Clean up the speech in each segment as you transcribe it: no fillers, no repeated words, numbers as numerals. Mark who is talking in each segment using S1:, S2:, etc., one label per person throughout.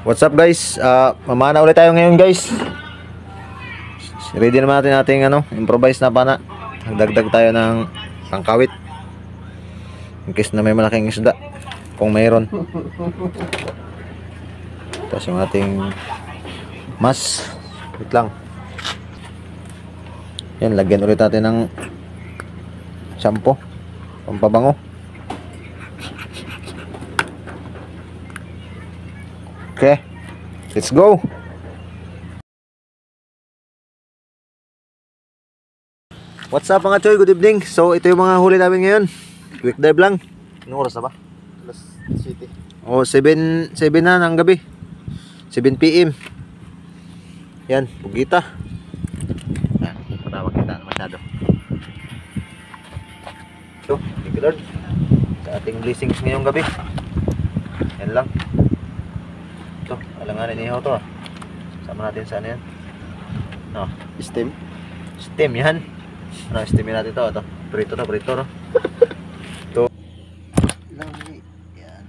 S1: What's up guys? Mamana ulit tayo ngayon guys. Ready naman natin ating improvise na pana. Dagdag tayo ng pangkawit. In case na may malaking isda. Kung mayroon. Tapos yung ating mas. Wait lang. Yan, lagyan ulit natin ng shampoo. Pampabango. Okay, let's go. What's up mga choy, good evening. So ito yung mga huli namin ngayon. Quick dive lang. Anong oras na ba?
S2: Plus City.
S1: O 7 na ng gabi. 7 PM. Yan, pugita. Yan, para makita na masyado. So, thank you Lord sa ating blessings ngayong gabi. Yan lang. Ito, alanganin niyo to. Sama natin sa ano yan. No,
S2: Steam.
S1: steam yan. Ano, steamin natin to. Ito, prito no. Ito. Yan.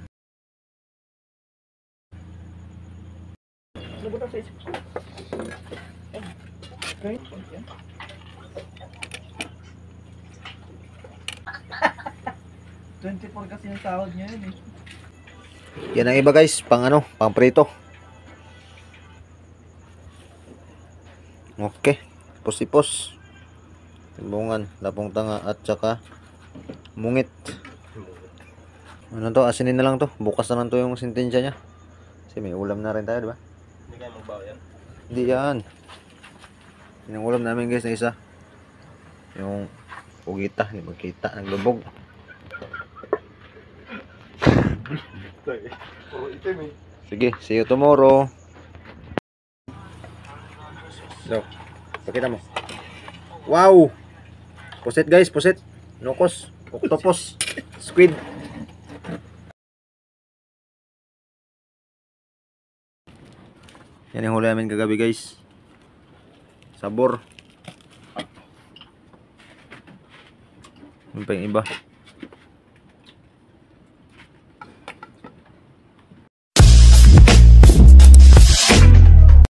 S1: Ano ba ito sa isip? Okay.
S2: 24 kasi yung sahod niya yun eh.
S1: Yan ang iba guys, pang pang prito. Okay, ipos-ipos. Timbungan, lapong tanga at saka mungit. Ano to, asinin na lang to. Bukas na lang to yung sentensya niya. Kasi may ulam na rin tayo, di ba?
S2: Hindi kaya magbawa yan?
S1: Hindi yan. Yung ulam namin guys na isa. Yung pugita, hindi magkita, naglubog.
S2: Puro itim eh.
S1: Sige, see you tomorrow. So, pakita mo. Wow! Pusit guys, pusit. Nukos, octopus, squid. Yan yung huli namin kagabi guys. Sabor. Ano pa yung iba?